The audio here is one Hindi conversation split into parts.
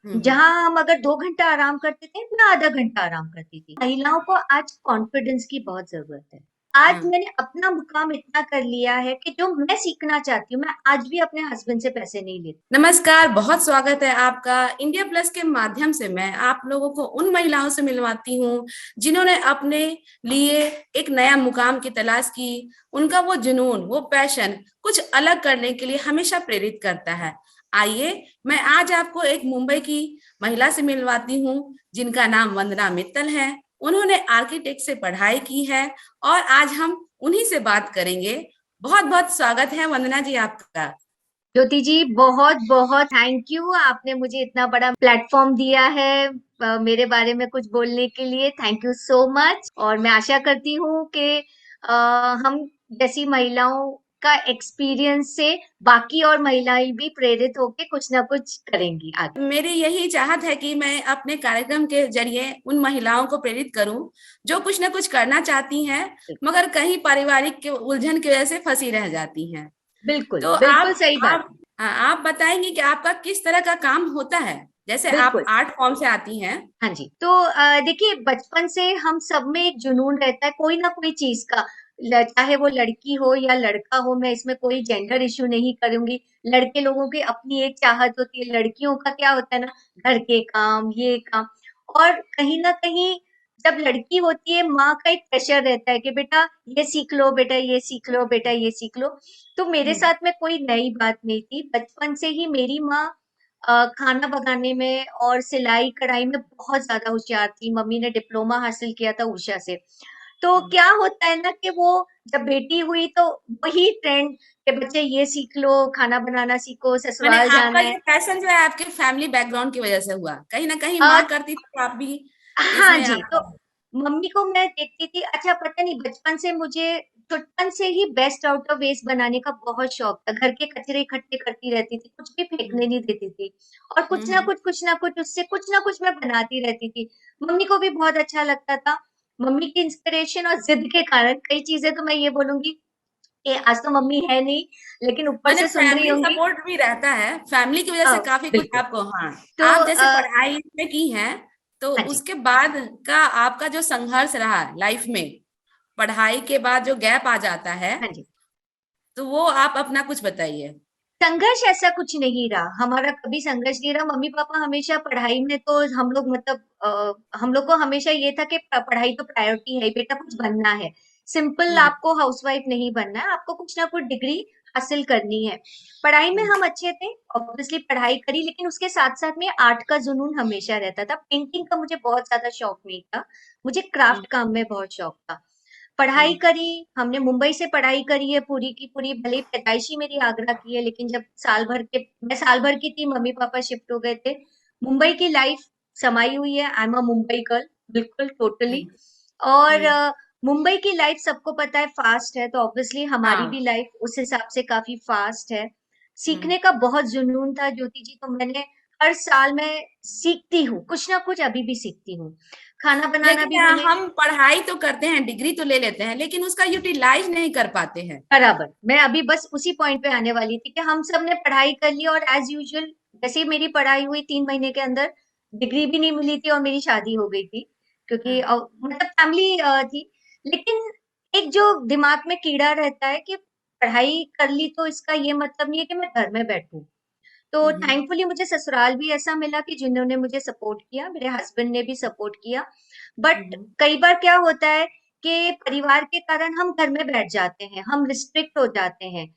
हम्म। जहां हम अगर 2 घंटा आराम करते थे, मैं आधा घंटा आराम करती थी। महिलाओं को आज कॉन्फिडेंस की बहुत जरूरत है। आज हाँ। मैंने अपना मुकाम इतना कर लिया है कि जो मैं सीखना चाहती हूँ, मैं आज भी अपने हस्बैंड से पैसे नहीं लेती। नमस्कार, बहुत स्वागत है आपका। इंडिया प्लस के माध्यम से मैं आप लोगों को उन महिलाओं से मिलवाती हूँ जिन्होंने अपने लिए एक नया मुकाम की तलाश की। उनका वो जुनून, वो पैशन कुछ अलग करने के लिए हमेशा प्रेरित करता है। आइए, मैं आज आपको एक मुंबई की महिला से मिलवाती हूँ जिनका नाम वंदना मित्तल है। उन्होंने आर्किटेक्ट से पढ़ाई की है और आज हम उन्हीं से बात करेंगे। बहुत बहुत स्वागत है वंदना जी आपका। ज्योति जी, बहुत बहुत थैंक यू, आपने मुझे इतना बड़ा प्लेटफॉर्म दिया है मेरे बारे में कुछ बोलने के लिए। Thank you so much. और मैं आशा करती हूँ कि हम जैसी महिलाओं का एक्सपीरियंस से बाकी और महिलाएं भी प्रेरित होके कुछ ना कुछ करेंगी आगे। मेरी यही चाहत है कि मैं अपने कार्यक्रम के जरिए उन महिलाओं को प्रेरित करूं जो कुछ ना कुछ करना चाहती हैं मगर कहीं पारिवारिक के उलझन की वजह से फंसी रह जाती हैं। बिल्कुल तो बिल्कुल आप सही बात आप है। आप बताएंगे कि आपका किस तरह का काम होता है। जैसे आप बिल्कुल। आर्ट फॉर्म से आती हैं। हाँ जी, तो देखिए, बचपन से हम सब में एक जुनून रहता है कोई ना कोई चीज का। चाहे वो लड़की हो या लड़का हो, मैं इसमें कोई जेंडर इश्यू नहीं करूंगी। लड़के लोगों की अपनी एक चाहत होती है, लड़कियों का क्या होता है ना, घर के काम, ये काम। और कहीं ना कहीं जब लड़की होती है, माँ का एक प्रेशर रहता है कि बेटा ये सीख लो, बेटा ये सीख लो, बेटा ये सीख लो। तो मेरे हम्म। साथ में कोई नई बात नहीं थी। बचपन से ही मेरी माँ खाना बनाने में और सिलाई कढ़ाई में बहुत ज्यादा होशियार थी। मम्मी ने डिप्लोमा हासिल किया था उषा से। तो क्या होता है ना कि वो जब बेटी हुई तो वही ट्रेंड के बच्चे ये सीख लो, खाना बनाना सीखो, मैंने ससुराल आपका जाना है। ये पैशन जो है आपके फैमिली बैकग्राउंड की वजह से हुआ, कहीं ना कहीं आ, माँ करती थी तो आप भी हाँ इसमें जी, आप। तो मम्मी को मैं देखती थी। अच्छा, पता नहीं, बचपन से मुझे बचपन से ही बेस्ट आउट ऑफ वेस्ट बनाने का बहुत शौक था। घर के कचरे इकट्ठे करती रहती थी, कुछ भी फेंकने नहीं देती थी। और कुछ ना कुछ उससे कुछ ना कुछ मैं बनाती रहती थी। मम्मी को भी बहुत अच्छा लगता था। मम्मी की इंस्पिरेशन और जिद के कारण कई चीजें तो मैं ये बोलूंगी कि आज तो मम्मी है नहीं, लेकिन ऊपर मैंने से सुन रही फैमिली होंगी। सपोर्ट भी रहता है, फैमिली की वजह अ, से काफी कुछ बिल्कुल। आपको। हाँ। तो आप जैसे पढ़ाई में की हैं तो हाँ जी। उसके बाद का आपका जो संघर्ष रहा लाइफ में, पढ़ाई के बाद जो गैप आ जाता है, हाँ जी, तो वो आप अपना कुछ बताइए। संघर्ष ऐसा कुछ नहीं रहा, हमारा कभी संघर्ष नहीं रहा। मम्मी पापा हमेशा पढ़ाई में, तो हम लोग मतलब हम लोग को हमेशा ये था कि पढ़ाई तो प्रायोरिटी है, बेटा कुछ बनना है। सिंपल, हम्म। आपको हाउसवाइफ नहीं बनना है, आपको कुछ ना कुछ डिग्री हासिल करनी है। पढ़ाई में हम्म। हम अच्छे थे, ऑब्वियसली पढ़ाई करी, लेकिन उसके साथ साथ में आर्ट का जुनून हमेशा रहता था। पेंटिंग का मुझे बहुत ज्यादा शौक नहीं था, मुझे हम्म। क्राफ्ट काम में बहुत शौक था। पढ़ाई हम्म। करी, हमने मुंबई से पढ़ाई करी है पूरी की पूरी। भले ही पैदाइशी मेरी आगरा की है, लेकिन जब मैं साल भर की थी, मम्मी पापा शिफ्ट हो गए थे। मुंबई की लाइफ समाई हुई है। I am a Mumbai girl, बिल्कुल टोटली। हम्म। और हम्म। मुंबई की लाइफ सबको पता है फास्ट है, तो ऑब्वियसली हमारी भी हाँ। लाइफ उस हिसाब से काफी फास्ट है। हम्म। सीखने का बहुत जुनून था ज्योति जी, तो मैंने हर साल मैं सीखती हूँ, कुछ ना कुछ अभी भी सीखती हूँ। खाना बनाना लेकिन भी मैंने हम पढ़ाई तो करते हैं, डिग्री तो ले लेते हैं, लेकिन उसका यूटिलाइज नहीं कर पाते हैं। बराबर, मैं अभी बस उसी पॉइंट पे आने वाली थी कि हम सब ने पढ़ाई कर ली और एज यूजुअल जैसे ही मेरी पढ़ाई हुई, 3 महीने के अंदर डिग्री भी नहीं मिली थी और मेरी शादी हो गई थी। क्योंकि हाँ। मतलब फैमिली थी। लेकिन एक जो दिमाग में कीड़ा रहता है कि पढ़ाई कर ली तो इसका ये मतलब नहीं है कि मैं घर में बैठूं। तो हम्म। थैंकफुली मुझे ससुराल भी ऐसा मिला कि जिन्होंने मुझे सपोर्ट किया, मेरे हस्बैंड ने भी सपोर्ट किया। बट हम्म। कई बार क्या होता है कि परिवार के कारण हम घर में बैठ जाते हैं, हम रिस्ट्रिक्ट हो जाते हैं।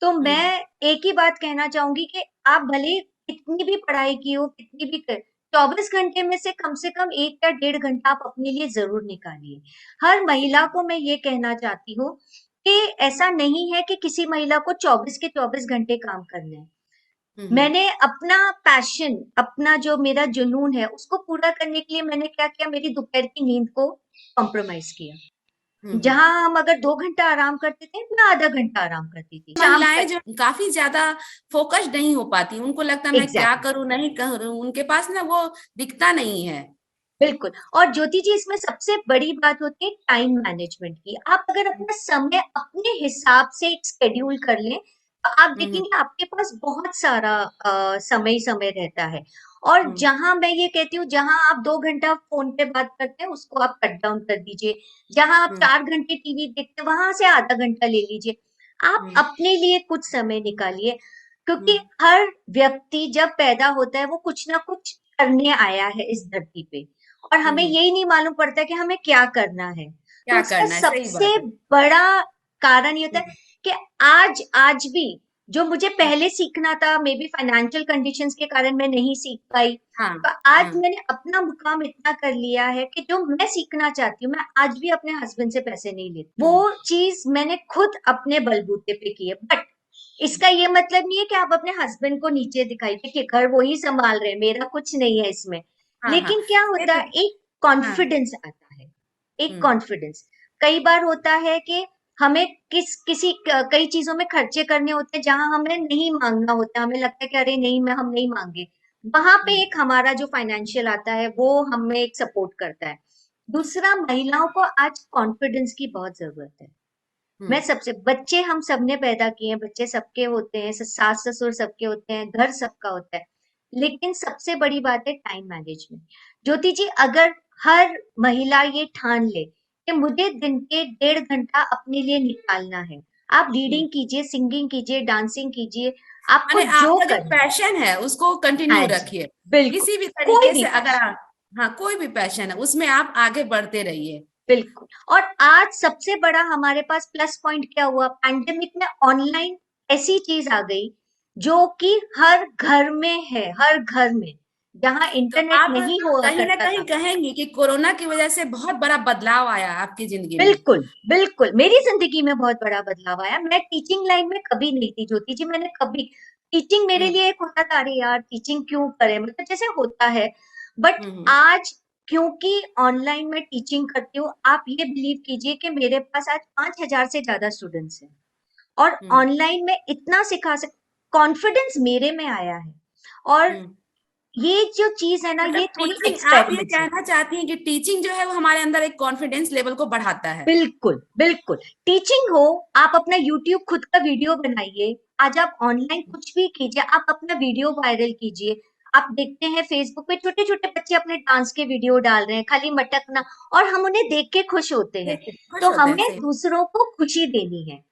तो मैं हम्म। एक ही बात कहना चाहूंगी कि आप भले ही कितनी भी पढ़ाई की हो, कितनी भी 24 घंटे में से कम 1 या 1.5 घंटा आप अपने लिए जरूर निकालिए। हर महिला को मैं ये कहना चाहती हूँ कि ऐसा नहीं है कि किसी महिला को 24 के 24 घंटे काम करने हैं। हम्म। मैंने अपना पैशन, अपना जो मेरा जुनून है, उसको पूरा करने के लिए मैंने क्या किया, मेरी दोपहर की नींद को कॉम्प्रोमाइज किया। हम्म। जहां हम अगर 2 घंटा आराम करते थे, मैं आधा घंटा आराम करती थी शाम महिलाएं तक। जो काफी ज्यादा फोकस्ड नहीं हो पाती, उनको लगता है मैं क्या एग्जैक्टली, करूं नहीं करूं, उनके पास ना वो दिखता नहीं है। बिल्कुल। और ज्योति जी, इसमें सबसे बड़ी बात होती है टाइम मैनेजमेंट की। आप अगर अपना समय अपने हिसाब से एक शेड्यूल कर लें, तो आप हम्म। देखेंगे आपके पास बहुत सारा समय ही समय रहता है। और हम्म। जहां मैं ये कहती हूँ, जहां आप 2 घंटा फोन पे बात करते हैं उसको आप कट डाउन कर दीजिए, जहां आप हम्म। 4 घंटे टीवी देखते हैं वहां से आधा घंटा ले लीजिए। आप हम्म। अपने लिए कुछ समय निकालिए, क्योंकि हम्म। हर व्यक्ति जब पैदा होता है वो कुछ ना कुछ करने आया है इस धरती पे, और हमें हम्म। यही नहीं मालूम पड़ता कि हमें क्या करना है। तो क्या उसका करना है, सही सबसे बात है। बड़ा कारण ये होता है हम्म। कि आज भी जो मुझे हम्म। पहले सीखना था, मे बी फाइनेंशियल कंडीशंस के कारण मैं नहीं सीख पाई, हाँ। तो आज हाँ। मैंने अपना मुकाम इतना कर लिया है कि जो मैं सीखना चाहती हूँ, मैं आज भी अपने हस्बैंड से पैसे नहीं लेती, हम्म। वो चीज मैंने खुद अपने बलबूते पे की है। बट इसका ये मतलब नहीं है कि आप अपने हस्बैंड को नीचे दिखाइए कि घर वो ही संभाल रहे हैं, मेरा कुछ नहीं है इसमें। हाँ। हाँ। लेकिन क्या ये होता तो। है, एक हाँ। कॉन्फिडेंस आता है, एक हम्म। कॉन्फिडेंस। कई बार होता है कि हमें कई चीजों में खर्चे करने होते हैं जहां हमें नहीं मांगना होता, हमें लगता है कि अरे नहीं, मैं हम नहीं मांगे, वहां पे हम्म। एक हमारा जो फाइनेंशियल आता है वो हमें एक सपोर्ट करता है। दूसरा, महिलाओं को आज कॉन्फिडेंस की बहुत जरूरत है। मैं हम्म। सबसे, बच्चे हम सबने पैदा किए हैं, बच्चे सबके होते हैं, सास ससुर सबके होते हैं, घर सबका होता है, लेकिन सबसे बड़ी बात है टाइम मैनेजमेंट। ज्योति जी, अगर हर महिला ये ठान ले कि मुझे दिन के 1.5 घंटा अपने लिए निकालना है, आप हम्म। रीडिंग कीजिए, सिंगिंग कीजिए, डांसिंग कीजिए, आपको माने जो आपका जो करना है। पैशन है उसको कंटिन्यू हाँ जी, रखिए। बिल्कुल, किसी भी कोई तरीके भी से अगर पैशन, आप, हाँ, कोई भी पैशन है उसमें आप आगे बढ़ते रहिए। बिल्कुल। और आज सबसे बड़ा हमारे पास प्लस पॉइंट क्या हुआ, पैंडेमिक में ऑनलाइन ऐसी चीज आ गई जो कि हर घर में है, हर घर में, जहां तो इंटरनेट आप नहीं हुआ कहीं ना करता कहीं था। कहेंगी कि कोरोना की वजह से बहुत बड़ा बदलाव आया आपकी जिंदगी में। बिल्कुल, बिल्कुल, मेरी जिंदगी में बहुत बड़ा बदलाव आया। मैं टीचिंग लाइन में कभी नहीं थी ज्योति जी, मैंने कभी, टीचिंग मेरे हम्म। लिए एक होता था, अरे यार टीचिंग क्यों करें, मतलब जैसे होता है। बट हम्म। आज, क्योंकि ऑनलाइन में टीचिंग करती हूँ, आप ये बिलीव कीजिए कि मेरे पास आज 5,000 से ज्यादा स्टूडेंट्स हैं, और हम्म। ऑनलाइन में इतना सिखा सक, कॉन्फिडेंस मेरे में आया है। और हम्म। ये जो चीज है ना, मतलब ये थोड़ी टीचिंग, आप ये एक्सपेरिमेंट से, कहना चाहती हैं कि टीचिंग जो है वो हमारे अंदर एक कॉन्फिडेंस लेवल को बढ़ाता है। बिल्कुल, बिल्कुल। टीचिंग हो, आप अपना यूट्यूब खुद का वीडियो बनाइए, आज आप ऑनलाइन कुछ भी कीजिए, आप अपना वीडियो वायरल कीजिए। आप देखते हैं फेसबुक पे छोटे छोटे बच्चे अपने डांस के वीडियो डाल रहे हैं, खाली मटकना, और हम उन्हें देख के खुश होते हैं। देखिए खुश तो होते हैं, हमें सही। दूसरों को खुशी देनी है,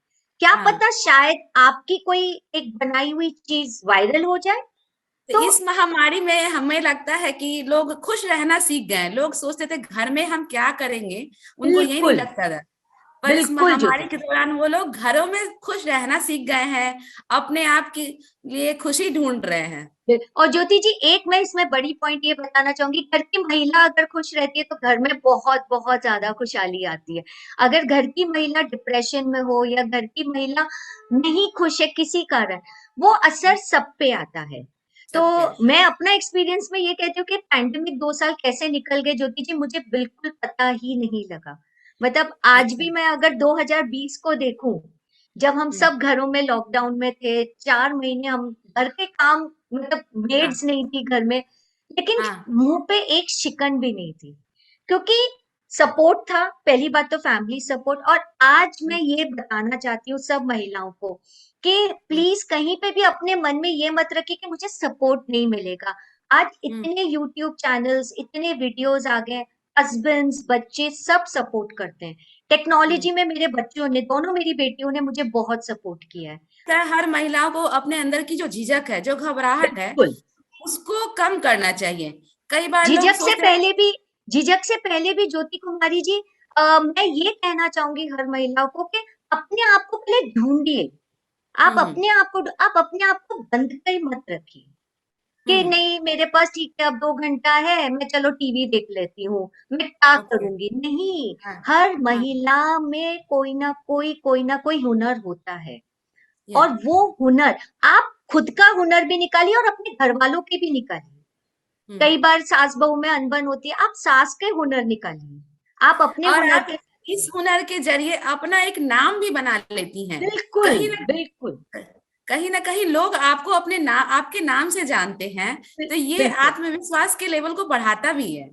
क्या हाँ। पता शायद आपकी कोई एक बनाई हुई चीज वायरल हो जाए। तो तो इस महामारी में हमें लगता है कि लोग खुश रहना सीख गए हैं। लोग सोचते थे घर में हम क्या करेंगे, उनको यही नहीं बिल्कुल, लगता था। पर इस बिल्कुल महामारी ज्योति के जी, दौरान वो लोग घरों में खुश रहना सीख गए हैं, अपने आप के लिए खुशी ढूंढ रहे हैं। और ज्योति जी, एक मैं इसमें बड़ी पॉइंट ये बताना चाहूंगी, घर की महिला अगर खुश रहती है तो घर में बहुत बहुत ज्यादा खुशहाली आती है। अगर घर की महिला डिप्रेशन में हो, या घर की महिला नहीं खुश है किसी कारण, वो असर सब पे आता है। तो सत्य। मैं अपना एक्सपीरियंस में ये कहती हूँ कि पैंडेमिक 2 साल कैसे निकल गए ज्योति जी, मुझे बिल्कुल पता ही नहीं लगा। मतलब आज अच्छा। भी मैं अगर 2020 को देखूं, जब हम हम्म। सब घरों में लॉकडाउन में थे, 4 महीने हम घर के काम, मतलब हाँ। मेड्स नहीं थी घर में, लेकिन हाँ। मुंह पे एक शिकन भी नहीं थी, क्योंकि सपोर्ट था। पहली बात तो फैमिली सपोर्ट। और आज हम्म। मैं ये बताना चाहती हूँ सब महिलाओं को कि हम्म। प्लीज कहीं पे भी अपने मन में ये मत रखिए कि मुझे सपोर्ट नहीं मिलेगा। आज हम्म। इतने यूट्यूब चैनल्स, इतने वीडियोस आ गए, हस्बैंड्स, बच्चे सब सपोर्ट करते हैं। हम्म। टेक्नोलॉजी में मेरे बच्चों ने, दोनों मेरी बेटियों ने मुझे बहुत सपोर्ट किया है। तो हर महिलाओं को अपने अंदर की जो झिझक है, जो घबराहट है, बिल्कुल, उसको कम करना चाहिए। कई बार लोग झिझक से सोचते हैं। पहले भी, झिझक से पहले भी ज्योति कुमारी जी, मैं ये कहना चाहूंगी हर महिला को कि अपने आप को पहले ढूंढिए। हम्म। आप अपने आप को बंद कर मत रखिए कि हम्म। नहीं मेरे पास ठीक है, अब 2 घंटा है, मैं चलो टीवी देख लेती हूँ, मैं क्या ओके। करूंगी। नहीं, हाँ। हर हाँ। महिला में कोई ना कोई हुनर होता है, या। और वो हुनर, आप खुद का हुनर भी निकालिए और अपने घर वालों के भी निकालिए। हम्म। कई बार सास बहू में अनबन होती है, आप सास के हुनर निकालिए, आप अपने और हुनर आप के, इस हुनर के जरिए अपना एक नाम भी बना लेती हैं। बिल्कुल, कहीं ना बिल्कुल, कहीं ना कहीं लोग आपको अपने आपके नाम से जानते हैं। तो ये बिल्कुल। आत्मविश्वास के लेवल को बढ़ाता भी है।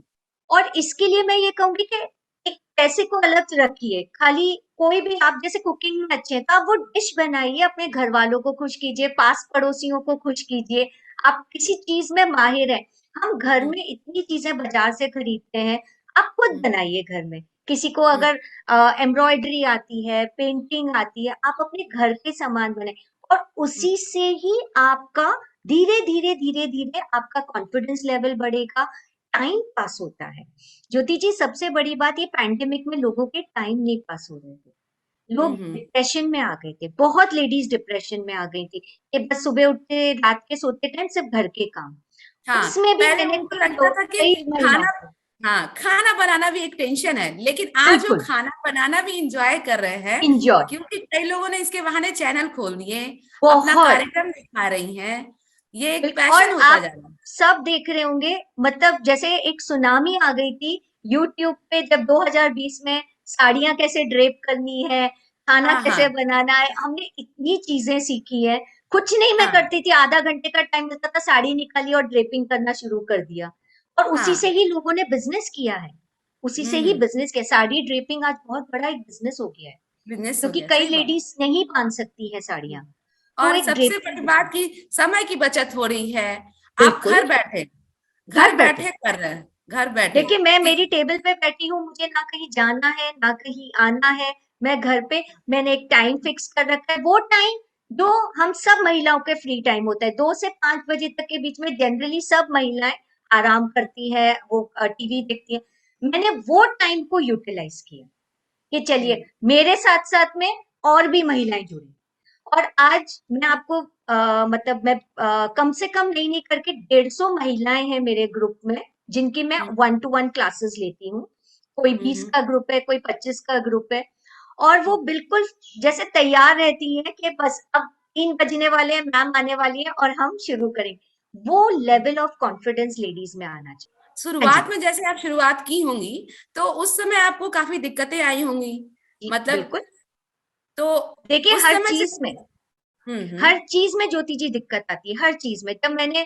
और इसके लिए मैं ये कहूंगी कि एक पैसे को अलग रखिए, खाली कोई भी, आप जैसे कुकिंग में अच्छे हैं तो आप वो डिश बनाइए, अपने घर वालों को खुश कीजिए, पास पड़ोसियों को खुश कीजिए। आप किसी चीज में माहिर हैं, हम घर में इतनी चीजें बाजार से खरीदते हैं, आप खुद बनाइए घर में। किसी को हम्म, अगर एम्ब्रॉयडरी आती है, पेंटिंग आती है, आप अपने घर के सामान बनाए, और हम्म, उसी से ही आपका धीरे धीरे आपका कॉन्फिडेंस लेवल बढ़ेगा, टाइम पास होता है। ज्योति जी, सबसे बड़ी बात, ये पैंडेमिक में लोगों के टाइम नहीं पास हो रहे थे, लोग हम्म। डिप्रेशन में आ गए थे, बहुत लेडीज डिप्रेशन में आ गई थी कि बस सुबह उठते रात के सोते टाइम सिर्फ घर के काम। हाँ, उसमें भी पहले मैंने उनको कई लगता लोग, था कि कई खाना, महिलाओं को, हाँ, खाना बनाना भी एक टेंशन है, लेकिन आज वो बिल्कुल खाना बनाना भी इंजॉय कर रहे हैं, इंजॉय, क्योंकि कई लोगों ने इसके बहाने चैनल खोल दिए, अपना बहुत, कार्यक्रम दिखा रही हैं। ये एक और पैशन होता आप जा रहा है। सब देख रहे होंगे, मतलब जैसे एक सुनामी आ गई थी यूट्यूब पे, जब 2020 में साड़ियां कैसे ड्रेप करनी है, खाना हाँ, कैसे हाँ, बनाना है, हमने इतनी चीजें सीखी है। कुछ नहीं मैं हाँ, करती थी, आधा घंटे का टाइम मिलता था, साड़ी निकाली और ड्रेपिंग करना शुरू कर दिया, और उसी से हाँ। ही लोगों ने बिजनेस किया है, उसी से ही हम्म। बिजनेस किया। साड़ी ड्रेपिंग आज बहुत बड़ा एक बिजनेस हो गया है, बिजनेस हो क्योंकि गया, कई सही बात। लेडीज नहीं बांध सकती है साड़ियां, तो और एक सबसे ड्रेपिंग बड़ी बात बिजनेस, की समय की बचत हो रही है। आप बिल्कुल, घर घर बैठे। बैठे कर रहे हैं, घर बैठे देखिए, मैं कि मेरी टेबल पे बैठी हूँ, मुझे ना कहीं जाना है ना कहीं आना है, मैं घर पे, मैंने एक टाइम फिक्स कर रखा है, वो टाइम जो हम सब महिलाओं के फ्री टाइम होता है, 2 से 5 बजे तक के बीच में जनरली सब महिलाएं आराम करती है, वो टीवी देखती है। मैंने वो टाइम को यूटिलाइज किया कि चलिए मेरे साथ साथ में और भी महिलाएं जुड़ी, और आज मैं आपको मतलब मैं कम से कम नहीं करके 150 महिलाएं हैं मेरे ग्रुप में, जिनकी मैं 1 to 1 क्लासेस लेती हूँ। कोई 20 का ग्रुप है, कोई 25 का ग्रुप है, और वो बिल्कुल जैसे तैयार रहती है कि बस अब 3 बजने वाले हैं, मैम आने वाली है और हम शुरू करें। वो लेवल ऑफ कॉन्फिडेंस लेडीज में आना चाहिए। हाँ जी, शुरुआत में जैसे आप शुरुआत की होंगी, तो उस समय आपको काफी दिक्कतें आई होंगी, जी मतलब, बिल्कुल। तो देखिए, उस समय से। हर चीज में ज्योति जी दिक्कत आती है, हर चीज में। जब मैंने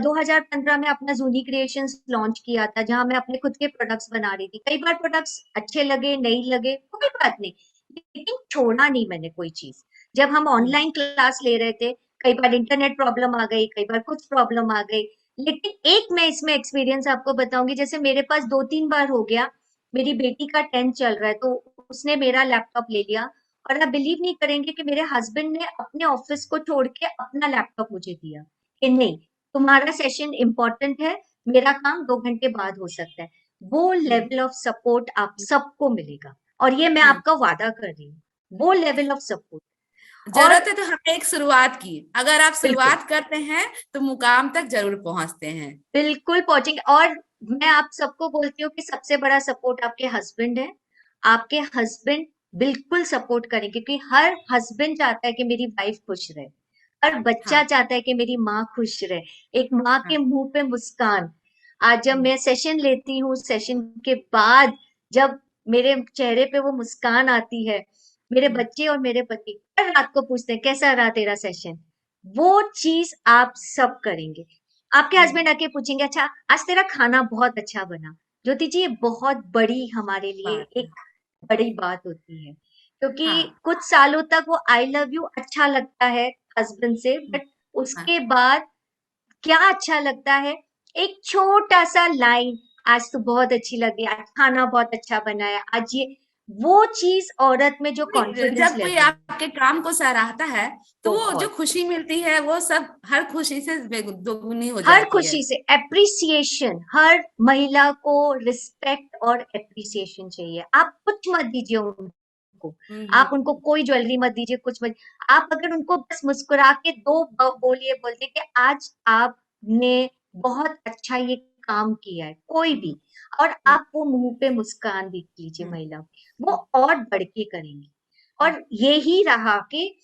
2015 में अपना जूनी क्रिएशंस लॉन्च किया था, जहां मैं अपने खुद के प्रोडक्ट्स बना रही थी, कई बार प्रोडक्ट्स अच्छे लगे, नहीं लगे, कोई बात नहीं, लेकिन छोड़ा नहीं मैंने कोई चीज। जब हम ऑनलाइन क्लास ले रहे थे, कई बार इंटरनेट प्रॉब्लम आ गई, कई बार कुछ प्रॉब्लम आ गई, लेकिन एक मैं इसमें एक्सपीरियंस आपको बताऊंगी, जैसे मेरे पास 2 3 बार हो गया, मेरी बेटी का 10th चल रहा है, तो उसने मेरा लैपटॉप ले लिया, और आप बिलीव नहीं करेंगे कि मेरे हस्बैंड ने अपने ऑफिस को छोड़ के अपना लैपटॉप मुझे दिया कि नहीं, तुम्हारा सेशन इंपॉर्टेंट है, मेरा काम 2 घंटे बाद हो सकता है। वो लेवल ऑफ सपोर्ट आप सबको मिलेगा, और ये मैं आपका वादा कर रही हूँ, वो लेवल ऑफ सपोर्ट। और जरूरत है तो हमें एक शुरुआत की, अगर आप बिल्कुल, शुरुआत करते हैं तो मुकाम तक जरूर पहुंचते हैं। बिल्कुल पहुंचेंगे। और मैं आप सबको बोलती हूँ कि सबसे बड़ा सपोर्ट आपके हस्बैंड है, आपके हस्बैंड बिल्कुल सपोर्ट करें, क्योंकि हर हस्बैंड चाहता है कि मेरी वाइफ खुश रहे, हर बच्चा हाँ, चाहता है कि मेरी माँ खुश रहे, एक माँ के हाँ। मुंह पे मुस्कान। आज जब मैं सेशन लेती हूँ, सेशन के बाद जब मेरे चेहरे पे वो मुस्कान आती है, मेरे बच्चे और मेरे पति हर रात को पूछते हैं कैसा रहा तेरा सेशन, वो चीज आप सब करेंगे। आपके हस्बैंड आके पूछेंगे, अच्छा आज तेरा खाना बहुत अच्छा बना। ज्योति जी, ये बहुत बड़ी हमारे लिए बात है। एक बड़ी बात होती है, क्योंकि हाँ, कुछ सालों तक वो आई लव यू अच्छा लगता है हस्बैंड से, बट हाँ। उसके बाद क्या अच्छा लगता है, एक छोटा सा लाइन, आज तो बहुत अच्छी लग रही है, आज खाना बहुत अच्छा बना है, आज ये, वो चीज औरत में जो कॉन्फिडेंस जब कोई लेवल, आपके काम को सराहता है, तो वो जो बहुत, खुशी मिलती है वो सब हर खुशी से दोगुनी हो हर जाती है। खुशी से एप्रिसिएशन, हर महिला को रिस्पेक्ट और एप्रिसिएशन चाहिए। आप कुछ मत दीजिए उनको, आप उनको कोई ज्वेलरी मत दीजिए, कुछ मत, आप अगर उनको बस मुस्कुरा के दो बोलिए, बोलते कि आज आपने बहुत अच्छा ये काम किया है, कोई भी, और आप वो मुंह पे मुस्कान भी कीजिए महिला की, वो और बढ़ के करेंगी। और यही रहा कि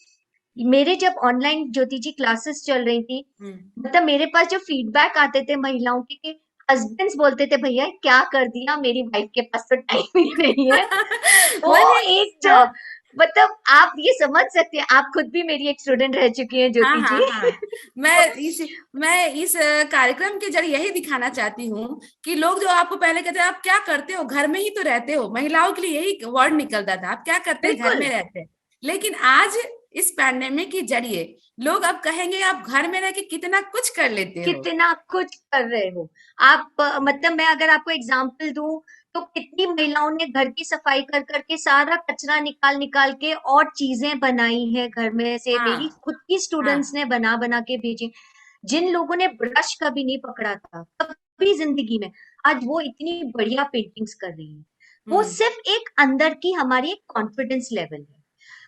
मेरे जब ऑनलाइन ज्योति जी क्लासेस चल रही थी, मतलब मेरे पास जो फीडबैक आते थे महिलाओं के, कि हस्बैंड्स बोलते थे भैया क्या कर दिया, मेरी वाइफ के पास तो टाइम ही नहीं है। वो मैंने एक जो, मतलब आप ये समझ सकते हैं, आप खुद भी मेरी एक स्टूडेंट रह चुकी हैं हाँ, ज्योति हाँ, जी। हाँ। मैं इस मैं इस कार्यक्रम के जरिए यही दिखाना चाहती हूँ कि लोग जो आपको पहले कहते हैं आप क्या करते हो, घर में ही तो रहते हो, महिलाओं के लिए यही वर्ड निकलता था, आप क्या करते हैं, घर बिल्कुल, में रहते हैं। लेकिन आज इस पैंडेमिक के जरिए लोग अब कहेंगे आप घर में रह के कितना कुछ कर लेते हो। कितना कुछ कर रहे हो आप। मतलब मैं अगर आपको एग्जांपल दूं तो कितनी महिलाओं ने घर की सफाई कर करके सारा कचरा निकाल निकाल के और चीजें बनाई है घर में से, मेरी हाँ खुद की स्टूडेंट्स हाँ। ने बना बना के भेजी। जिन लोगों ने ब्रश कभी नहीं पकड़ा था कभी जिंदगी में, आज वो इतनी बढ़िया पेंटिंग्स कर रही है। वो हम्म सिर्फ एक अंदर की हमारी एक कॉन्फिडेंस लेवल है।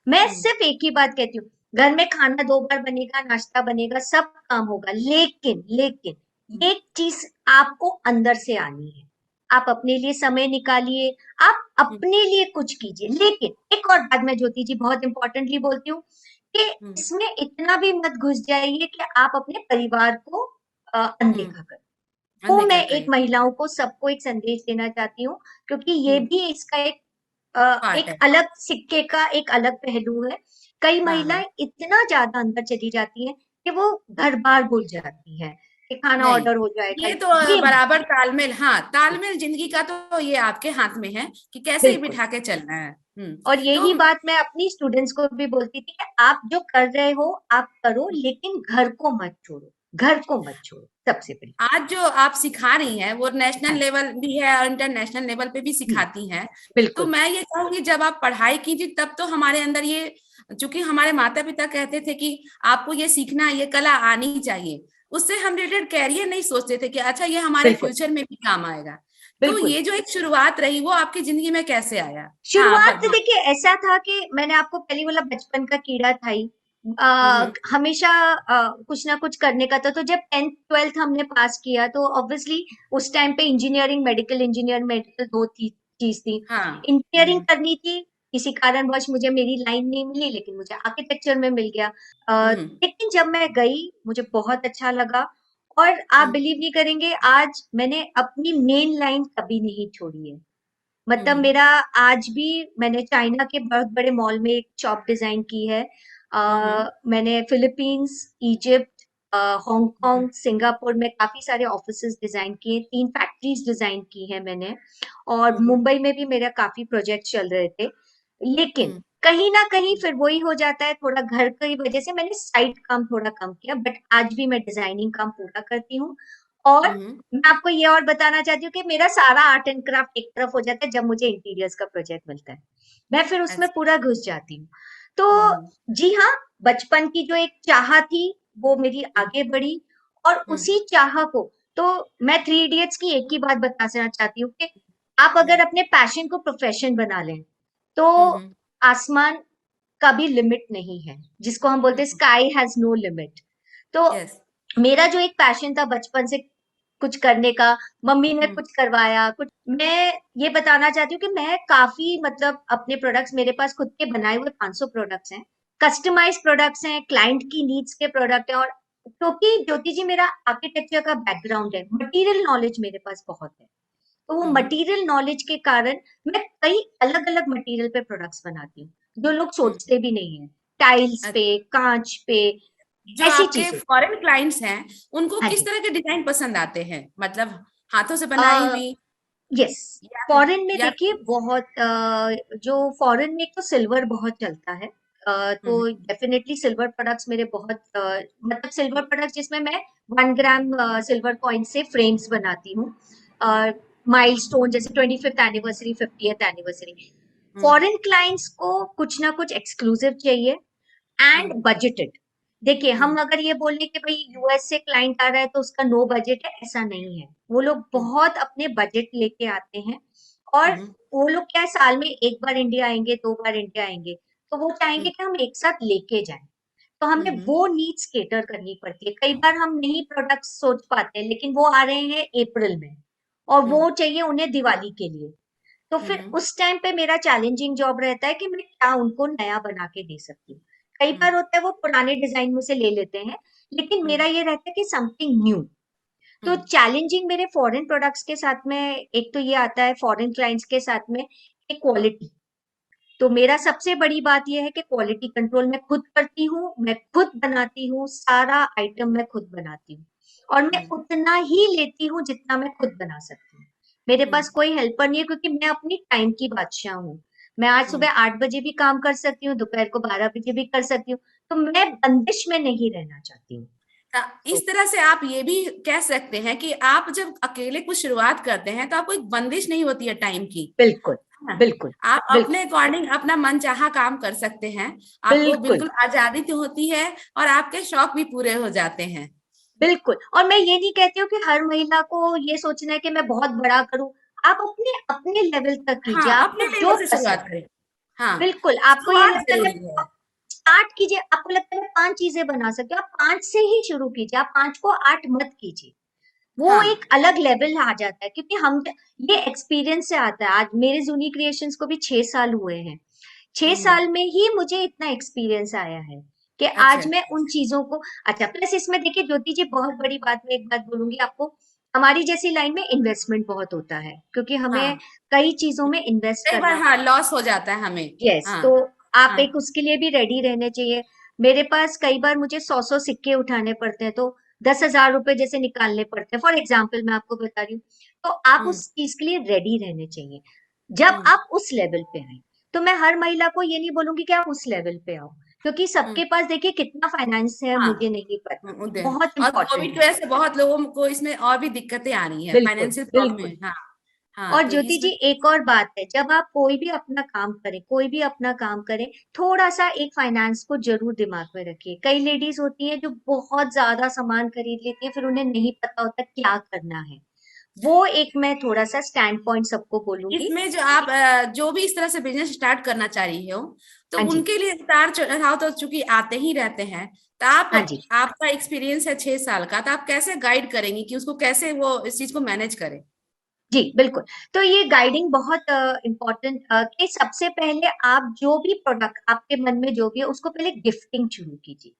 मैं हम्म सिर्फ एक ही बात कहती हूँ, घर में खाना 2 बार बनेगा, नाश्ता बनेगा, सब काम होगा, लेकिन लेकिन एक चीज आपको अंदर से आनी है। आप अपने लिए समय निकालिए, आप हम्म अपने लिए कुछ कीजिए। लेकिन एक और बात मैं ज्योति जी बहुत इंपॉर्टेंटली बोलती हूँ कि हम्म इसमें इतना भी मत घुस जाइए कि आप अपने परिवार को हम्म। अनदेखा करें। वो अनदेखा मैं एक करें। महिलाओं को सबको एक संदेश देना चाहती हूँ, क्योंकि ये हम्म। भी इसका पार्ट एक है। अलग सिक्के का एक अलग पहलू है। कई हाँ हाँ। महिलाएं इतना ज्यादा अंदर चली जाती हैं कि वो घर बार भूल जाती हैं कि खाना नहीं, ऑर्डर हो जाएगा। ये तो ये बराबर तालमेल, हाँ तालमेल जिंदगी का तो ये आपके हाथ में है कि कैसे ही बिल्कुल। बिठा के चलना है। और तो यही बात मैं अपनी स्टूडेंट्स को भी बोलती थी कि आप जो कर रहे हो आप करो, लेकिन घर को मत छोड़ो, घर को मत छोड़ो सबसे पहले। आज जो आप सिखा रही हैं वो नेशनल हाँ लेवल भी है और इंटरनेशनल लेवल पे भी जी सिखाती हैं। तो बिल्कुल मैं ये कहूंगी जब आप पढ़ाई कीजिए तब तो हमारे अंदर ये, चूंकि हमारे माता पिता कहते थे कि आपको ये सीखना, ये कला आनी चाहिए, उससे हम रिलेटेड कैरियर नहीं सोचते थे कि अच्छा ये हमारे बिल्कुल फ्यूचर में भी काम आएगा। तो बिल्कुल। ये जो एक शुरुआत रही वो आपकी जिंदगी में कैसे आया? हाँ शुरुआत से देखिए ऐसा था कि मैंने आपको पहले बोला बचपन का कीड़ा था ही। हम्म हमेशा कुछ ना कुछ करने का था। तो जब 10th 12th हमने पास किया तो ऑब्वियसली उस टाइम पे इंजीनियरिंग, मेडिकल इंजीनियर, मेडिकल दो थी चीज थी। हाँ। इंजीनियरिंग करनी थी, किसी कारणवश मुझे मेरी लाइन नहीं मिली, लेकिन मुझे आर्किटेक्चर में मिल गया। हम्म लेकिन जब मैं गई मुझे बहुत अच्छा लगा। और आप हम्म बिलीव नहीं करेंगे, आज मैंने अपनी मेन लाइन कभी नहीं छोड़ी है। मतलब हम्म मेरा आज भी, मैंने चाइना के बहुत बड़े मॉल में एक शॉप डिजाइन की है। हम्म मैंने फिलीपींस, इजिप्ट, हम्म हांगकांग, सिंगापुर में काफी सारे ऑफिसेज डिजाइन किए, 3 फैक्ट्रीज डिजाइन की है मैंने। और हम्म मुंबई में भी मेरा काफी प्रोजेक्ट चल रहे थे। लेकिन हम्म कहीं ना कहीं फिर वही हो जाता है, थोड़ा घर की वजह से मैंने साइड काम थोड़ा कम किया, बट आज भी मैं डिजाइनिंग काम पूरा करती हूँ। और हम्म। मैं आपको ये और बताना चाहती हूँ कि मेरा सारा आर्ट एंड क्राफ्ट एक तरफ हो जाता है जब मुझे इंटीरियर्स का प्रोजेक्ट मिलता है, मैं फिर उसमें अच्छा। पूरा घुस जाती हूँ। तो हम्म जी हाँ, बचपन की जो एक चाह थी वो मेरी हम्म आगे बढ़ी। और हम्म उसी चाह को, तो मैं 3 इडियट्स की एक ही बात बताना चाहती हूँ कि आप अगर हम्म अपने पैशन को प्रोफेशन बना लें तो हम्म आसमान का भी लिमिट नहीं है, जिसको हम बोलते हैं स्काई हैज नो लिमिट। तो यस। मेरा जो एक पैशन था बचपन से कुछ करने का, मम्मी ने हम्म कुछ करवाया कुछ, मैं ये बताना चाहती हूँ कि मैं काफी, मतलब अपने प्रोडक्ट्स, मेरे पास खुद के बनाए हुए 500 प्रोडक्ट्स हैं, कस्टमाइज प्रोडक्ट्स हैं, क्लाइंट की नीड्स के प्रोडक्ट हैं। और क्योंकि ज्योति जी मेरा आर्किटेक्चर का बैकग्राउंड है, मटेरियल नॉलेज मेरे पास बहुत है, तो वो हम्म मटेरियल नॉलेज के कारण मैं कई अलग अलग मटेरियल पे प्रोडक्ट्स बनाती हूँ जो लोग हम्म। सोचते भी नहीं है। टाइल्स पे, अच्छा, कांच पे, जो ऐसी आपके चीजें। फॉरेन क्लाइंट्स हैं उनको हाँ किस जी। तरह के डिजाइन पसंद आते हैं, मतलब हाथों से बनाई हुई यस। या फिर फॉरेन में या देखिए बहुत जो फॉरेन में एक तो सिल्वर बहुत चलता है। तो हम्म डेफिनेटली सिल्वर प्रोडक्ट्स मेरे बहुत मतलब सिल्वर प्रोडक्ट्स जिसमें मैं 1 ग्राम सिल्वर कॉइन से फ्रेम्स बनाती हूँ। माइलस्टोन जैसे 25th एनिवर्सरी, 50th एनिवर्सरी। हम्म फॉरेन क्लाइंट्स को कुछ ना कुछ एक्सक्लूसिव चाहिए एंड हम्म बजटेड। देखिए हम हम्म अगर ये बोल लें कि भाई यूएस से क्लाइंट आ रहा है तो उसका नो बजट है, ऐसा नहीं है। वो लोग हम्म बहुत अपने बजट लेके आते हैं। और हम्म वो लोग क्या है, साल में एक बार इंडिया आएंगे, 2 बार इंडिया आएंगे, तो वो चाहेंगे कि हम एक साथ लेके जाएं। तो हमें हम्म वो नीड्स केटर करनी पड़ती है। कई बार हम नहीं प्रोडक्ट सोच पाते हैं, लेकिन वो आ रहे हैं अप्रैल में और हम्म वो चाहिए उन्हें दिवाली के लिए। तो फिर हम्म उस टाइम पे मेरा चैलेंजिंग जॉब रहता है कि मैं क्या उनको नया बना के दे सकती हूँ। कई हम्म बार होता है वो पुराने डिजाइन में से ले लेते हैं, लेकिन मेरा हम्म ये रहता है कि समथिंग न्यू। तो हम्म चैलेंजिंग मेरे फॉरेन प्रोडक्ट्स के साथ में एक तो ये आता है, फॉरेन क्लाइंट्स के साथ में एक क्वालिटी। तो मेरा सबसे बड़ी बात यह है कि क्वालिटी कंट्रोल मैं खुद करती हूँ, मैं खुद बनाती हूँ, सारा आइटम मैं खुद बनाती हूँ। और मैं हम्म उतना ही लेती हूँ जितना मैं खुद बना सकती हूँ। मेरे हम्म पास कोई हेल्पर नहीं है, क्योंकि मैं अपनी टाइम की बादशाह हूँ। मैं आज हम्म। सुबह 8 बजे भी काम कर सकती हूँ, दोपहर को 12 बजे भी कर सकती हूँ। तो मैं बंदिश में नहीं रहना चाहती हूँ। इस तो तरह से आप ये भी कह सकते हैं कि आप जब अकेले कुछ शुरुआत करते हैं तो आपको एक बंदिश नहीं होती है टाइम की। बिल्कुल, हाँ, बिल्कुल, आप बिल्कुल, अपने अकॉर्डिंग अपना मनचाहा काम कर सकते हैं। आपको बिल्कुल, बिल्कुल आजादी तो होती है और आपके शौक भी पूरे हो जाते हैं। बिल्कुल। और मैं ये नहीं कहती हूँ कि हर महिला को ये सोचना है कि मैं बहुत बड़ा करूँ। आप अपने अपने लेवल तक कीजिए, हाँ, अपने आपको जो लेवल से पसंद शुरुआत करें। हाँ, बिल्कुल, आपको ये शुरुआत लगता है मैं जरूरी है। स्टार्ट कीजिए, आपको लगता है मैं 5 चीज़ें बना सकती हूँ, आप 5 से ही शुरू कीजिए, आप 5 को 8 मत कीजिए। वो हाँ। एक अलग लेवल आ जाता है, क्योंकि हम ये एक्सपीरियंस से आता है। आज मेरे जूनी क्रिएशंस को भी 6 साल हुए हैं। 6 हम्म। साल में ही मुझे इतना एक्सपीरियंस आया है कि अच्छा। आज मैं उन चीज़ों को अच्छा प्लस इसमें देखिए ज्योति जी, बहुत बड़ी बात मैं एक बात बोलूँगी आपको, हमारी जैसी लाइन में इन्वेस्टमेंट बहुत होता है, क्योंकि हमें हाँ, कई चीज़ों में इन्वेस्ट कई बार करना हाँ पड़ता है। लॉस हो जाता है हमें। यस, हाँ। तो आप हाँ। एक उसके लिए भी रेडी रहने चाहिए। मेरे पास कई बार मुझे 100-100 सिक्के उठाने पड़ते हैं, तो 10,000 रुपए जैसे निकालने पड़ते हैं, फॉर एग्जाम्पल मैं आपको बता रही हूँ। तो आप हम्म। उस चीज के लिए रेडी रहने चाहिए जब हम्म। आप उस लेवल पे आए। तो मैं हर महिला को ये नहीं बोलूंगी कि आप उस लेवल पे आओ, क्योंकि हम्म। सबके पास देखिए कितना फाइनेंस है हाँ। मुझे नहीं पता, उदय। बहुत और इंपॉर्टेंट कोविड की है। वजह से बहुत लोगों को इसमें और भी दिक्कतें आ रही हैं, बिल्कुल, फाइनेंशियल प्रॉब्लम बिल्कुल। है। हाँ। हाँ, और तो ज्योति जी, इसमें। एक और बात है, जब आप कोई भी अपना काम करें, कोई भी अपना काम करें, थोड़ा सा एक फाइनेंस को जरूर दिमाग में रखिए। कई लेडीज होती हैं जो बहुत ज्यादा सामान खरीद लेती है, फिर उन्हें नहीं पता होता क्या करना है। वो एक मैं थोड़ा सा स्टैंड पॉइंट सबको बोलूंगी। इसमें जो आप जो भी इस तरह से बिजनेस स्टार्ट करना चाह रही हो, तो हाँ जी, उनके लिए उतार चढ़ाव तो चूंकि आते ही रहते हैं। तो आप, हाँ जी, आपका एक्सपीरियंस है 6 साल का, तो आप कैसे गाइड करेंगी कि उसको कैसे वो इस चीज को मैनेज करे? जी, बिल्कुल। तो ये गाइडिंग बहुत इम्पोर्टेंट कि सबसे पहले आप जो भी प्रोडक्ट आपके मन में जो भी है उसको पहले गिफ्टिंग शुरू कीजिए।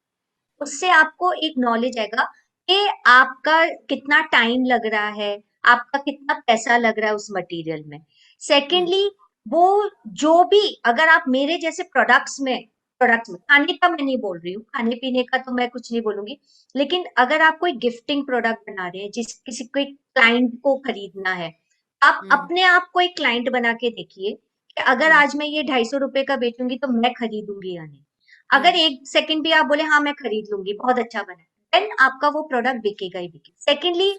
उससे आपको एक नॉलेज आएगा कि आपका कितना टाइम लग रहा है, आपका कितना पैसा लग रहा है उस मटेरियल में। हम्म। सेकेंडली, वो जो भी अगर आप मेरे जैसे प्रोडक्ट्स में खाने का मैं नहीं बोल रही हूँ, खाने पीने का तो मैं कुछ नहीं बोलूंगी, लेकिन अगर आप कोई गिफ्टिंग प्रोडक्ट बना रहे हैं जिस किसी कोई क्लाइंट को खरीदना है, आप हम्म। अपने आप को एक क्लाइंट बना के देखिए कि अगर हम्म। आज मैं ये 250 रुपए का बेचूंगी तो मैं खरीदूंगी या नहीं। हम्म। अगर एक सेकंड भी आप बोले हाँ मैं खरीद लूंगी, बहुत अच्छा बना है, देन आपका वो प्रोडक्ट बिकेगा ही बिकेगा। सेकेंडली,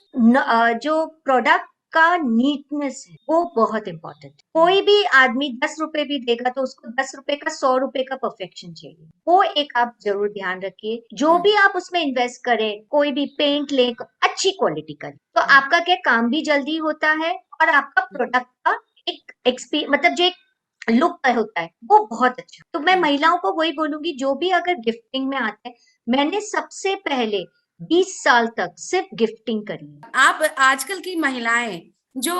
जो प्रोडक्ट का नीटनेस है वो बहुत इंपॉर्टेंट है। हम्म। कोई भी आदमी 10 रुपए भी देगा तो उसको 10 रुपए का 100 रुपए का परफेक्शन चाहिए, वो एक आप जरूर ध्यान रखिए। जो हम्म। भी आप उसमें इन्वेस्ट करें, कोई भी पेंट ले, अच्छी क्वालिटी का, तो हम्म। आपका क्या काम भी जल्दी होता है, और आपका प्रोडक्ट का एक एक्सपी मतलब जो लुक का होता है वो बहुत अच्छा। तो मैं हम्म। महिलाओं को वही बोलूंगी जो भी अगर गिफ्टिंग में आते हैं, मैंने सबसे पहले 20 साल तक सिर्फ गिफ्टिंग करी है। आप आजकल की महिलाएं जो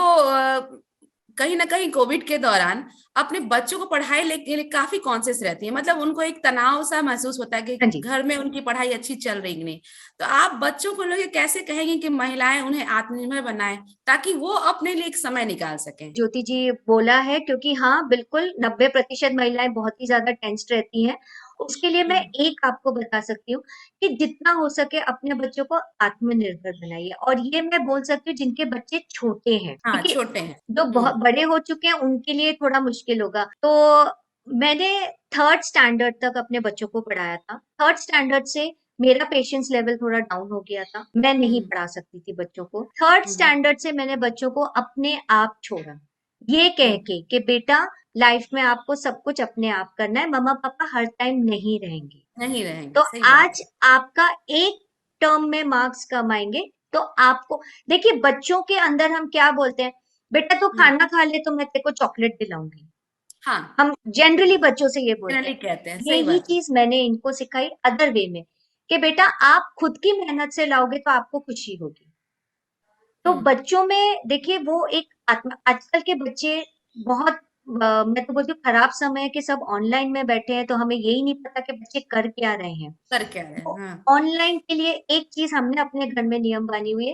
कहीं ना कहीं कोविड के दौरान अपने बच्चों को पढ़ाई लेके लिए काफी कॉन्शियस रहती है, मतलब उनको एक तनाव सा महसूस होता है कि हाँ जी, घर में उनकी पढ़ाई अच्छी चल रही कि नहीं। तो आप बच्चों को लोग कैसे कहेंगे कि महिलाएं उन्हें आत्मनिर्भर बनाएं ताकि वो अपने लिए एक समय निकाल सकें? ज्योति जी बोला है, क्योंकि हाँ बिल्कुल 90% महिलाएं बहुत ही ज्यादा टेंस्ड रहती हैं। उसके लिए मैं हम्म। एक आपको बता सकती हूँ कि जितना हो सके अपने बच्चों को आत्मनिर्भर बनाइए, और ये मैं बोल सकती हूँ जिनके बच्चे छोटे हैं, हाँ, ठीक है। छोटे हैं। जो बहुत हम्म। बड़े हो चुके हैं उनके लिए थोड़ा मुश्किल होगा। तो मैंने 3rd स्टैंडर्ड तक अपने बच्चों को पढ़ाया था। 3rd स्टैंडर्ड से मेरा पेशेंस लेवल थोड़ा डाउन हो गया था, मैं नहीं हम्म। पढ़ा सकती थी बच्चों को। थर्ड हम्म। स्टैंडर्ड से मैंने बच्चों को अपने आप छोड़ा, ये कह हम्म। के कि बेटा लाइफ में आपको सब कुछ अपने आप करना है, मम्मा पापा हर टाइम नहीं रहेंगे। नहीं रहेंगे, तो सही बात आज आपका एक टर्म में मार्क्स कम आएंगे, तो आपको देखिए बच्चों के अंदर हम क्या बोलते हैं, बेटा तू है। खाना खा ले तो मैं तेरे को चॉकलेट दिलाऊंगी। हाँ, हम जनरली बच्चों से ये बोलते जनरली हैं। कहते हैं, सही यही बात है। चीज मैंने इनको सिखाई अदर वे में कि बेटा आप खुद की मेहनत से लाओगे तो आपको खुशी होगी। तो हम्म। बच्चों में देखिए वो एक आत्मा, आजकल के बच्चे बहुत मैं तो बोलती हूँ खराब समय है कि सब ऑनलाइन में बैठे हैं, तो हमें यही नहीं पता कि बच्चे कर क्या रहे हैं। कर क्या रहे तो हैं? हाँ। ऑनलाइन के लिए एक चीज हमने अपने घर में नियम बानी हुई है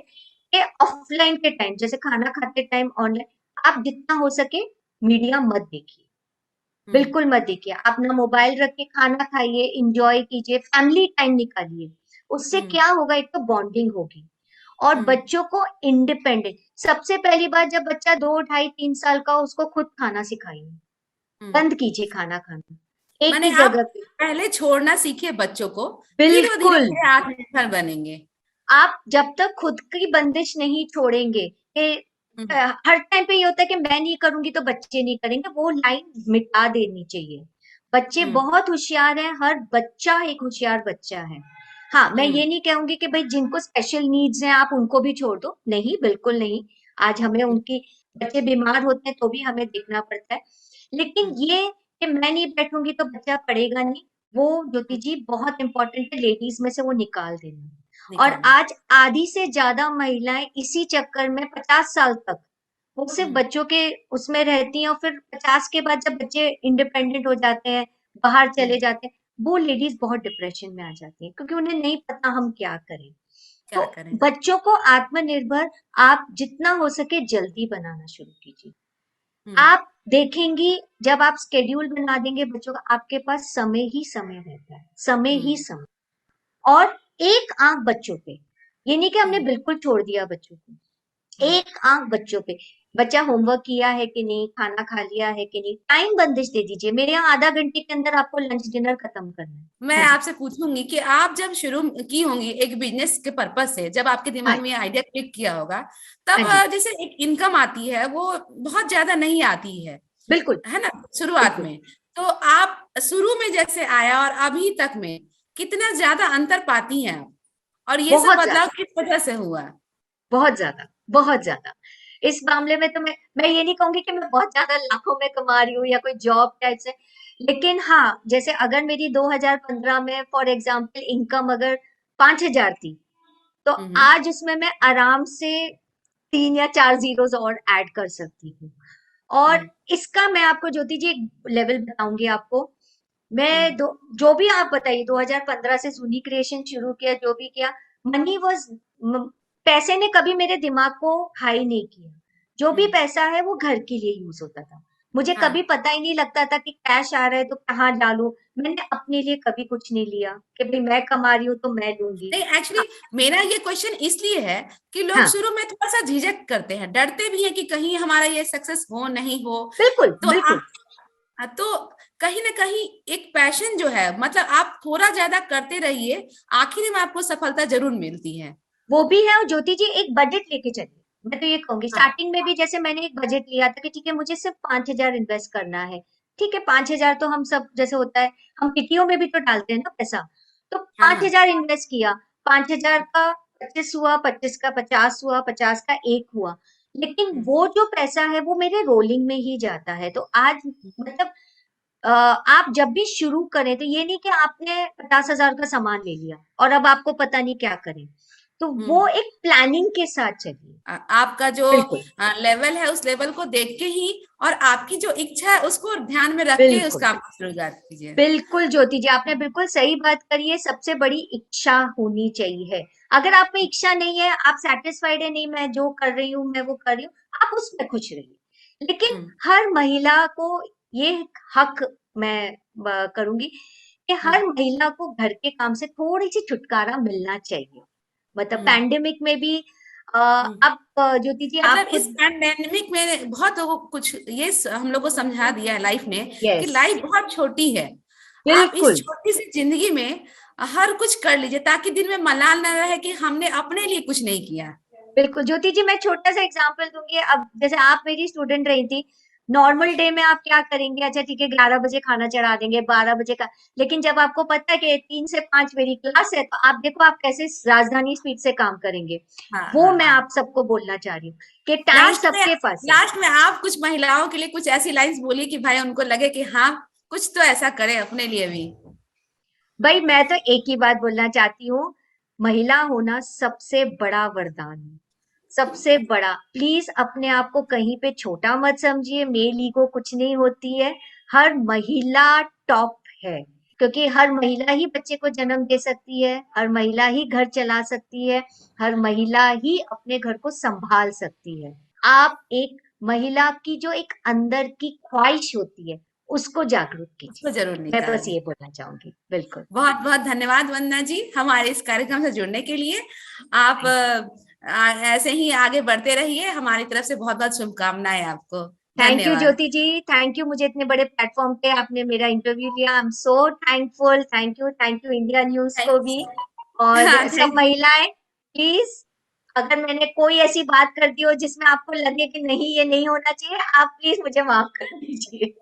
कि ऑफलाइन के टाइम जैसे खाना खाते टाइम ऑनलाइन आप जितना हो सके मीडिया मत देखिए, हम्म। बिल्कुल मत देखिए। आप ना मोबाइल रख के खाना खाइए, इंजॉय कीजिए, फैमिली टाइम निकालिए। उससे हम्म। क्या होगा, एक तो बॉन्डिंग होगी और हम्म। बच्चों को इंडिपेंडेंट, सबसे पहली बात जब बच्चा 2, ढाई, 3 साल का हो उसको खुद खाना सिखाइए। बंद कीजिए खाना खाना एक माने ही आप जगह पे। पहले छोड़ना सीखिए बच्चों को, फिर वो धीरे बिल्कुल। धीरे आत्मनिर्भर बनेंगे। आप जब तक खुद की बंदिश नहीं छोड़ेंगे कि हम्म। हर टाइम पे ये होता है कि मैं नहीं करूंगी तो बच्चे नहीं करेंगे, वो लाइन मिटा देनी चाहिए। बच्चे हम्म। बहुत होशियार हैं, हर बच्चा एक होशियार बच्चा है। हाँ, मैं हम्म। ये नहीं कहूंगी कि भाई जिनको स्पेशल नीड्स हैं आप उनको भी छोड़ दो, नहीं, बिल्कुल नहीं। आज हमें उनकी, बच्चे बीमार होते हैं तो भी हमें देखना पड़ता है। लेकिन हम्म। ये कि मैं नहीं बैठूंगी तो बच्चा पढ़ेगा नहीं, वो ज्योति हम्म। जी बहुत इंपॉर्टेंट है, लेडीज में से वो निकाल देना। और निकालना। आज आधी से ज्यादा महिलाएं इसी चक्कर में 50 साल तक वो सिर्फ हम्म। बच्चों के उसमें रहती हैं, और फिर 50 के बाद जब बच्चे इंडिपेंडेंट हो जाते हैं, बाहर चले हम्म। जाते हैं, वो लेडीज बहुत डिप्रेशन में आ जाती हैं क्योंकि उन्हें नहीं पता हम क्या करें। क्या तो करें। बच्चों को आत्मनिर्भर आप जितना हो सके जल्दी बनाना शुरू कीजिए। हम्म। आप देखेंगी, जब आप स्केड्यूल बना देंगे बच्चों का, आपके पास समय ही समय रहता है, समय ही हम्म। समय। और एक आंख बच्चों पे, ये नहीं कि हमने हम्म। बिल्कुल छोड़ दिया बच्चों को, हम्म। एक आंख बच्चों पे। बच्चा होमवर्क किया है कि नहीं, खाना खा लिया है कि नहीं, टाइम बंदिश दे दीजिए, मेरे यहाँ आधा घंटे के अंदर आपको लंच डिनर खत्म करना है। मैं हाँ जी। आपसे पूछूंगी कि आप जब शुरू की होंगी एक बिजनेस के पर्पज से, जब आपके हाँ दिमाग में आइडिया क्लिक किया होगा, तब हाँ जी। जैसे एक इनकम आती है वो बहुत ज्यादा नहीं आती बिल्कुल। है ना, शुरुआत बिल्कुल। में। तो आप शुरू में जैसे आया और अभी तक में कितना ज्यादा अंतर पाती हैं आप, और ये सब बहुत बदलाव ज्यादा। किस वजह से हुआ। बहुत ज्यादा। बहुत ज्यादा। इस मामले में तो मैं ये नहीं कहूंगी कि मैं बहुत ज्यादा लाखों में कमा रही हूँ या कोई जॉब टाइप से। लेकिन हाँ, जैसे अगर मेरी 2015 में फॉर एग्जाम्पल इनकम अगर 5,000 थी, तो हम्म। आज उसमें मैं आराम से 3 या 4 जीरोस और ऐड कर सकती हूँ। और हम्म। इसका मैं आपको ज्योति जी एक लेवल बताऊंगी आपको। मैं हम्म। जो भी आप बताइए, 2015 से जूनी क्रिएशन शुरू किया, जो भी किया, मनी वॉज, पैसे ने कभी मेरे दिमाग को हाई नहीं किया। जो भी हम्म। पैसा है वो घर के लिए यूज होता था। मुझे कभी हाँ। पता ही नहीं लगता था कि कैश आ रहा है तो कहाँ डालूं। मैंने अपने लिए कभी कुछ नहीं लिया कि भाई मैं कमा रही हूँ तो मैं लूंगी। नहीं, एक्चुअली हाँ। मेरा ये क्वेश्चन इसलिए है कि लोग हाँ, शुरू में थोड़ा सा झिझक करते हैं, डरते भी हैं कि कहीं हमारा ये सक्सेस हो नहीं हो। बिल्कुल तो बिल्कुल। तो कहीं ना कहीं एक पैशन जो है, मतलब आप थोड़ा ज्यादा करते रहिए, आखिर में आपको सफलता जरूर मिलती है। वो भी है, और ज्योति जी एक बजट लेके चलिए। मैं तो ये कहूंगी, हाँ। स्टार्टिंग में भी जैसे मैंने एक बजट लिया था कि ठीक है मुझे सिर्फ 5,000 इन्वेस्ट करना है। ठीक है, 5,000 तो हम सब जैसे होता है, हम किटियों में भी तो डालते हैं ना पैसा। तो हाँ। पांच हाँ। हजार इन्वेस्ट किया, 5,000 का 25 हुआ, 25 का 50 हुआ, 50 का 1 हुआ। लेकिन हम्म। वो जो पैसा है वो मेरे रोलिंग में ही जाता है। तो आज मतलब आप जब भी शुरू करें तो ये नहीं कि आपने 50,000 का सामान ले लिया और अब आपको पता नहीं क्या करें। तो वो हम्म। एक प्लानिंग के साथ चलिए। आपका जो बिल्कुल। लेवल है उस लेवल को देख के ही, और आपकी जो इच्छा है उसको ध्यान में रख के उस बिल्कुल। काम को शुरुआत कीजिए। बिल्कुल ज्योति जी, आपने बिल्कुल सही बात करी है। सबसे बड़ी इच्छा होनी चाहिए। अगर आप में इच्छा नहीं है, आप सेटिस्फाइड है, नहीं मैं जो कर रही हूँ मैं वो कर रही हूँ, आप उसमें खुश रहिए। लेकिन हम्म। हर महिला को ये हक मैं करूंगी कि हम्म। हर महिला को घर के काम से थोड़ी सी छुटकारा मिलना चाहिए। मतलब हम्म। पैंडेमिक में भी हम्म। अब ज्योति जी आप मतलब इस खुद। पैंडेमिक में बहुत लोगों को कुछ ये हम लोग को समझा दिया है लाइफ में, कि यस। लाइफ बहुत छोटी है। आप इस बिल्कुल। छोटी सी जिंदगी में हर कुछ कर लीजिए, ताकि दिन में मलाल ना रहे कि हमने अपने लिए कुछ नहीं किया। बिल्कुल ज्योति जी, मैं छोटा सा एग्जांपल दूंगी। अब जैसे आप मेरी स्टूडेंट रही थी, नॉर्मल डे में आप क्या करेंगे? अच्छा ठीक है, 11 बजे खाना चढ़ा देंगे, 12 बजे का। लेकिन जब आपको पता है कि 3 से 5 मेरी क्लास है, तो आप देखो आप कैसे राजधानी स्पीड से काम करेंगे। हाँ। वो हाँ। मैं हाँ। आप सबको बोलना चाह रही हूँ कि टाइम लास्ट में सबके पास है। लास्ट में आप कुछ महिलाओं के लिए कुछ ऐसी लाइंस बोलिए कि भाई उनको लगे कि हाँ, कुछ तो ऐसा करें अपने लिए भी। भाई मैं तो एक ही बात बोलना चाहती हूँ, महिला होना सबसे बड़ा वरदान है। सबसे बड़ा। प्लीज अपने आप को कहीं पे छोटा मत समझिए, मेल ईगो कुछ नहीं होती है। हर महिला टॉप है, क्योंकि हर महिला ही बच्चे को जन्म दे सकती है, हर महिला ही घर चला सकती है, हर महिला ही अपने घर को संभाल सकती है। आप एक महिला की जो एक अंदर की ख्वाहिश होती है, उसको जागरूक कीजिए। उसको जरूर मैं बस निकालिए। ये बोलना चाहूंगी। बिल्कुल। बहुत बहुत धन्यवाद वंदना जी हमारे इस कार्यक्रम से जुड़ने के लिए। आप थैंक ऐसे ही आगे बढ़ते रहिए, हमारी तरफ से बहुत बहुत शुभकामनाएं आपको। थैंक यू धन्यवाद। ज्योति जी, थैंक यू, मुझे इतने बड़े प्लेटफॉर्म पे आपने मेरा इंटरव्यू लिया। I am so thankful. Thank you India news को भी। थैंक्स। और हाँ, सब थैंक महिलाएं प्लीज, अगर मैंने कोई ऐसी बात कर दी हो जिसमें आपको लगे कि नहीं ये नहीं होना चाहिए, आप प्लीज मुझे माफ कर दीजिए।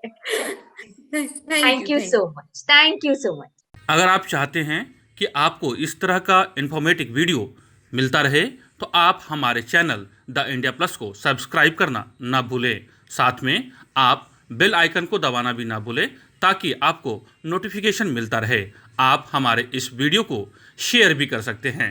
Thank thank you, you thank so much, thank you so much. अगर आप चाहते हैं कि आपको इस तरह का इन्फॉर्मेटिव वीडियो मिलता रहे तो आप हमारे चैनल द इंडिया प्लस को सब्सक्राइब करना ना भूलें। साथ में आप बेल आइकन को दबाना भी ना भूलें ताकि आपको नोटिफिकेशन मिलता रहे। आप हमारे इस वीडियो को शेयर भी कर सकते हैं।